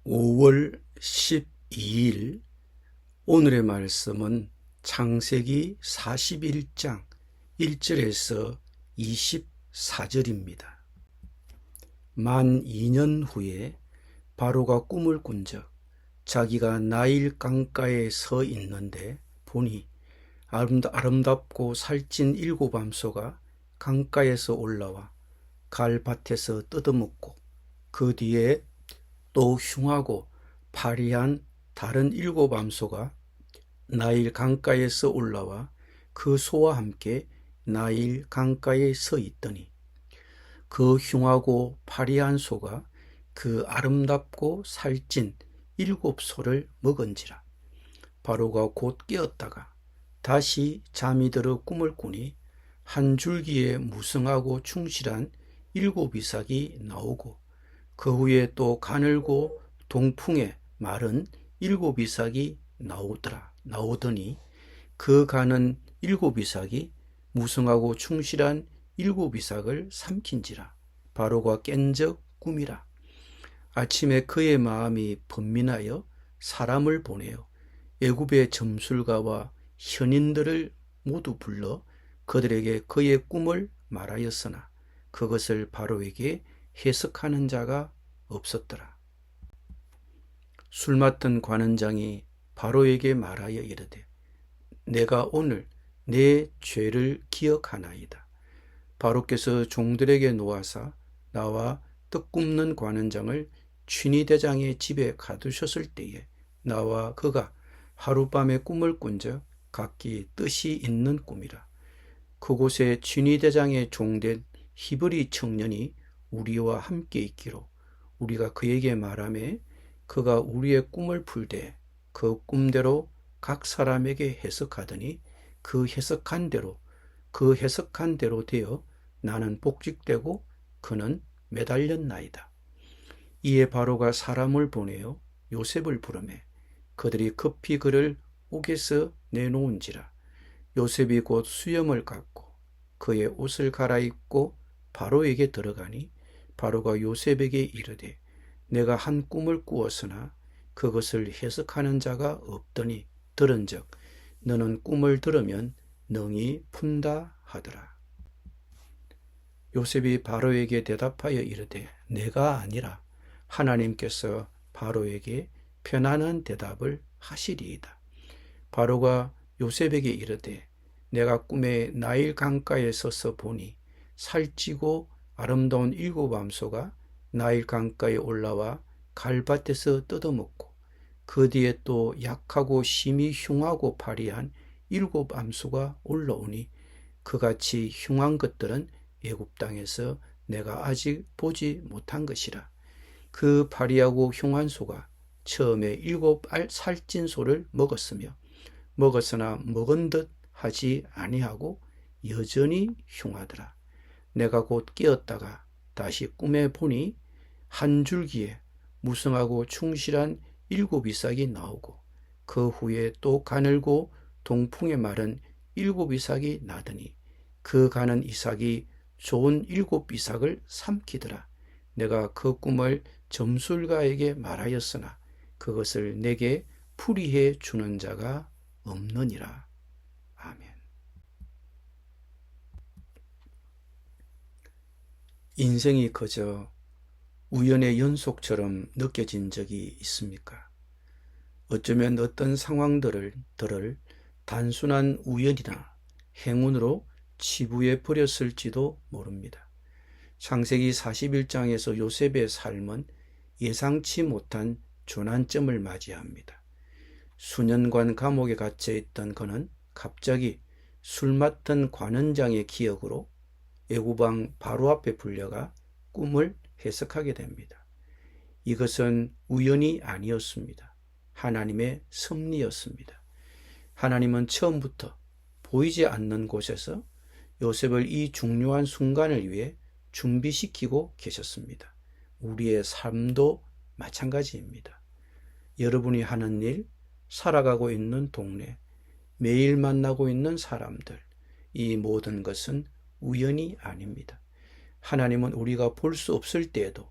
5월 12일 오늘의 말씀은 창세기 41장 1절에서 24절입니다. 만 2년 후에 바로가 꿈을 꾼 적 자기가 나일 강가에 서 있는데 보니 아름답고 살찐 7암소가 강가에서 올라와 갈밭에서 뜯어먹고 그 뒤에 또 흉하고 파리한 다른 7암소가 나일 강가에서 올라와 그 소와 함께 나일 강가에 서 있더니 그 흉하고 파리한 소가 그 아름답고 살찐 7소를 먹은지라. 바로가 곧 깨었다가 다시 잠이 들어 꿈을 꾸니 한 줄기에 무성하고 충실한 7이삭이 나오고 그 후에 또 가늘고 동풍에 마른 7이삭이 나오더니 그 가는 7이삭이 무성하고 충실한 7이삭을 삼킨지라. 바로가 깬 적 꿈이라. 아침에 그의 마음이 번민하여 사람을 보내어 애굽의 점술가와 현인들을 모두 불러 그들에게 그의 꿈을 말하였으나 그것을 바로에게 해석하는 자가 없었더라. 술 맡은 관원장이 바로에게 말하여 이르되 내가 오늘 내 죄를 기억하나이다. 바로께서 종들에게 놓아사 나와 떡 굽는 관원장을 취니대장의 집에 가두셨을 때에 나와 그가 하룻밤에 꿈을 꾼 적 각기 뜻이 있는 꿈이라. 그곳에 취니대장의 종된 히브리 청년이 우리와 함께 있기로 우리가 그에게 말하매 그가 우리의 꿈을 풀되 그 꿈대로 각 사람에게 해석하더니 그 해석한 대로 되어 나는 복직되고 그는 매달렸나이다. 이에 바로가 사람을 보내어 요셉을 부르매 그들이 급히 그를 옥에서 내놓은지라. 요셉이 곧 수염을 갖고 그의 옷을 갈아입고 바로에게 들어가니 바로가 요셉에게 이르되 내가 한 꿈을 꾸었으나 그것을 해석하는 자가 없더니 들은즉 너는 꿈을 들으면 능히 푼다 하더라. 요셉이 바로에게 대답하여 이르되 내가 아니라 하나님께서 바로에게 편안한 대답을 하시리이다. 바로가 요셉에게 이르되 내가 꿈에 나일 강가에 서서 보니 살찌고 아름다운 7암소가 나일 강가에 올라와 갈밭에서 뜯어먹고 그 뒤에 또 약하고 심히 흉하고 파리한 7암소가 올라오니 그같이 흉한 것들은 애굽 땅에서 내가 아직 보지 못한 것이라. 그 파리하고 흉한 소가 처음에 7살찐 소를 먹었으나 먹은 듯 하지 아니하고 여전히 흉하더라. 내가 곧 깨었다가 다시 꿈에 보니 한 줄기에 무성하고 충실한 7이삭이 나오고 그 후에 또 가늘고 동풍에 마른 7이삭이 나더니 그 가는 이삭이 좋은 7이삭을 삼키더라. 내가 그 꿈을 점술가에게 말하였으나 그것을 내게 풀이해 주는 자가 없느니라. 아멘. 인생이 그저 우연의 연속처럼 느껴진 적이 있습니까? 어쩌면 어떤 상황들을 단순한 우연이나 행운으로 치부해 버렸을지도 모릅니다. 창세기 41장에서 요셉의 삶은 예상치 못한 조난점을 맞이합니다. 수년간 감옥에 갇혀 있던 그는 갑자기 술 맡은 관원장의 기억으로 애굽왕 바로 앞에 불려가 꿈을 해석하게 됩니다. 이것은 우연이 아니었습니다. 하나님의 섭리였습니다. 하나님은 처음부터 보이지 않는 곳에서 요셉을 이 중요한 순간을 위해 준비시키고 계셨습니다. 우리의 삶도 마찬가지입니다. 여러분이 하는 일, 살아가고 있는 동네, 매일 만나고 있는 사람들, 이 모든 것은 우연이 아닙니다. 하나님은 우리가 볼 수 없을 때에도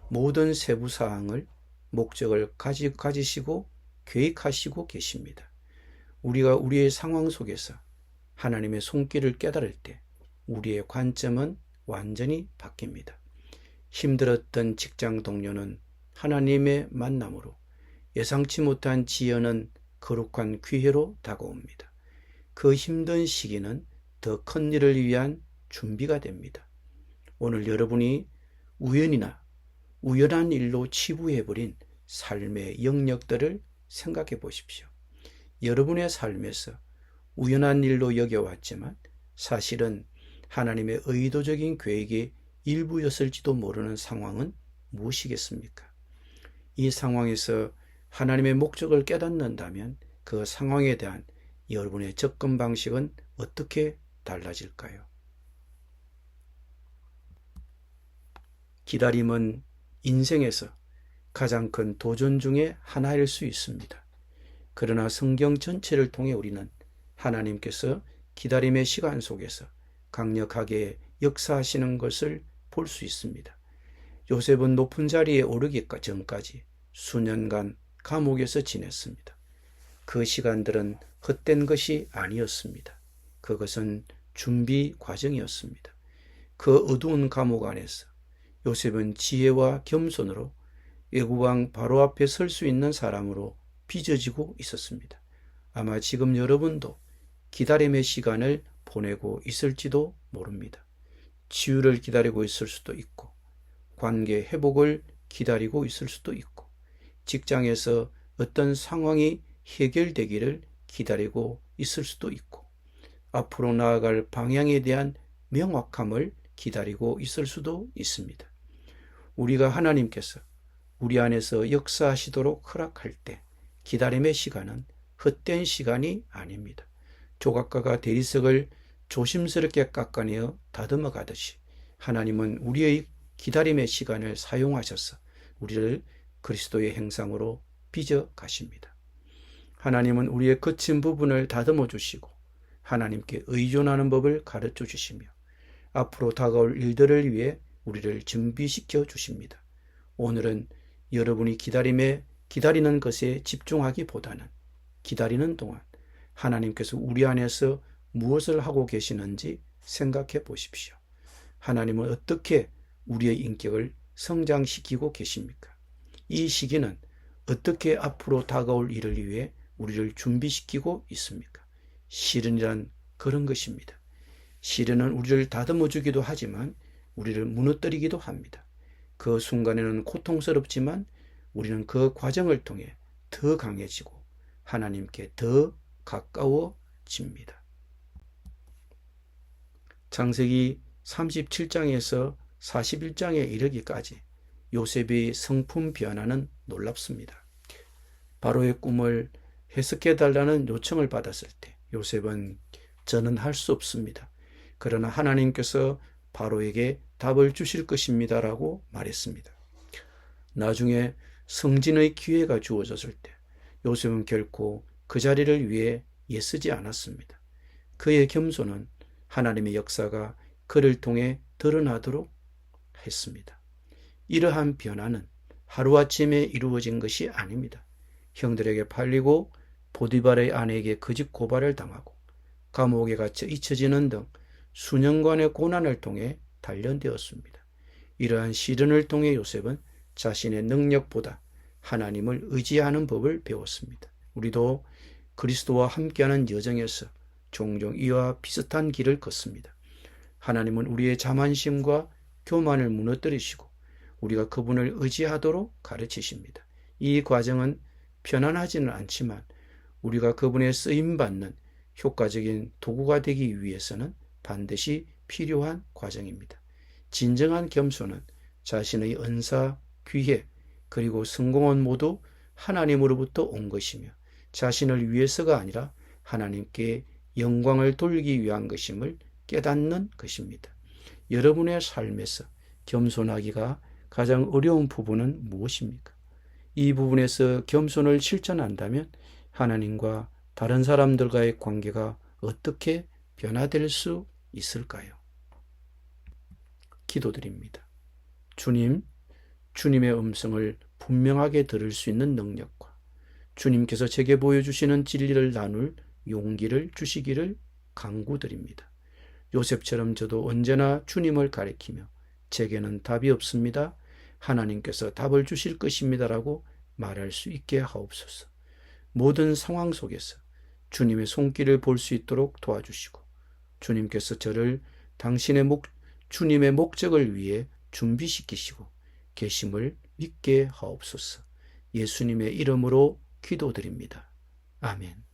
모든 세부사항을 목적을 가지시고 계획하시고 계십니다. 우리가 우리의 상황 속에서 하나님의 손길을 깨달을 때 우리의 관점은 완전히 바뀝니다. 힘들었던 직장 동료는 하나님의 만남으로, 예상치 못한 지연은 거룩한 기회로 다가옵니다. 그 힘든 시기는 더 큰 일을 위한 준비가 됩니다. 오늘 여러분이 우연이나 우연한 일로 치부해버린 삶의 영역들을 생각해 보십시오. 여러분의 삶에서 우연한 일로 여겨왔지만 사실은 하나님의 의도적인 계획의 일부였을지도 모르는 상황은 무엇이겠습니까? 이 상황에서 하나님의 목적을 깨닫는다면 그 상황에 대한 여러분의 접근 방식은 어떻게 달라질까요? 기다림은 인생에서 가장 큰 도전 중에 하나일 수 있습니다. 그러나 성경 전체를 통해 우리는 하나님께서 기다림의 시간 속에서 강력하게 역사하시는 것을 볼 수 있습니다. 요셉은 높은 자리에 오르기 전까지 수년간 감옥에서 지냈습니다. 그 시간들은 헛된 것이 아니었습니다. 그것은 준비 과정이었습니다. 그 어두운 감옥 안에서 요셉은 지혜와 겸손으로 애국왕 바로 앞에 설 수 있는 사람으로 빚어지고 있었습니다. 아마 지금 여러분도 기다림의 시간을 보내고 있을지도 모릅니다. 치유를 기다리고 있을 수도 있고, 관계 회복을 기다리고 있을 수도 있고, 직장에서 어떤 상황이 해결되기를 기다리고 있을 수도 있고, 앞으로 나아갈 방향에 대한 명확함을 기다리고 있을 수도 있습니다. 우리가 하나님께서 우리 안에서 역사하시도록 허락할 때 기다림의 시간은 헛된 시간이 아닙니다. 조각가가 대리석을 조심스럽게 깎아내어 다듬어 가듯이 하나님은 우리의 기다림의 시간을 사용하셔서 우리를 그리스도의 형상으로 빚어 가십니다. 하나님은 우리의 거친 부분을 다듬어 주시고 하나님께 의존하는 법을 가르쳐 주시며 앞으로 다가올 일들을 위해 우리를 준비시켜 주십니다. 오늘은 여러분이 기다리는 것에 집중하기보다는 기다리는 동안 하나님께서 우리 안에서 무엇을 하고 계시는지 생각해 보십시오. 하나님은 어떻게 우리의 인격을 성장시키고 계십니까? 이 시기는 어떻게 앞으로 다가올 일을 위해 우리를 준비시키고 있습니까? 시련이란 그런 것입니다. 시련은 우리를 다듬어 주기도 하지만 우리를 무너뜨리기도 합니다. 그 순간에는 고통스럽지만 우리는 그 과정을 통해 더 강해지고 하나님께 더 가까워집니다. 창세기 37장에서 41장에 이르기까지 요셉의 성품 변화는 놀랍습니다. 바로의 꿈을 해석해 달라는 요청을 받았을 때 요셉은 저는 할 수 없습니다. 그러나 하나님께서 바로에게 답을 주실 것입니다 라고 말했습니다. 나중에 승진의 기회가 주어졌을 때 요셉은 결코 그 자리를 위해 애쓰지 않았습니다. 그의 겸손은 하나님의 역사가 그를 통해 드러나도록 했습니다. 이러한 변화는 하루아침에 이루어진 것이 아닙니다. 형들에게 팔리고 보디발의 아내에게 거짓 고발을 당하고 감옥에 갇혀 잊혀지는 등 수년간의 고난을 통해 단련되었습니다. 이러한 시련을 통해 요셉은 자신의 능력보다 하나님을 의지하는 법을 배웠습니다. 우리도 그리스도와 함께하는 여정에서 종종 이와 비슷한 길을 걷습니다. 하나님은 우리의 자만심과 교만을 무너뜨리시고 우리가 그분을 의지하도록 가르치십니다. 이 과정은 편안하지는 않지만 우리가 그분의 쓰임받는 효과적인 도구가 되기 위해서는 반드시 필요한 과정입니다. 진정한 겸손은 자신의 은사, 기회, 그리고 성공은 모두 하나님으로부터 온 것이며 자신을 위해서가 아니라 하나님께 영광을 돌리기 위한 것임을 깨닫는 것입니다. 여러분의 삶에서 겸손하기가 가장 어려운 부분은 무엇입니까? 이 부분에서 겸손을 실천한다면 하나님과 다른 사람들과의 관계가 어떻게 변화될 수 있을까요? 기도드립니다. 주님, 주님의 음성을 분명하게 들을 수 있는 능력과 주님께서 제게 보여주시는 진리를 나눌 용기를 주시기를 간구드립니다. 요셉처럼 저도 언제나 주님을 가리키며 제게는 답이 없습니다. 하나님께서 답을 주실 것입니다라고 말할 수 있게 하옵소서. 모든 상황 속에서 주님의 손길을 볼 수 있도록 도와주시고 주님께서 저를 주님의 목적을 위해 준비시키시고 계심을 믿게 하옵소서. 예수님의 이름으로 기도드립니다. 아멘.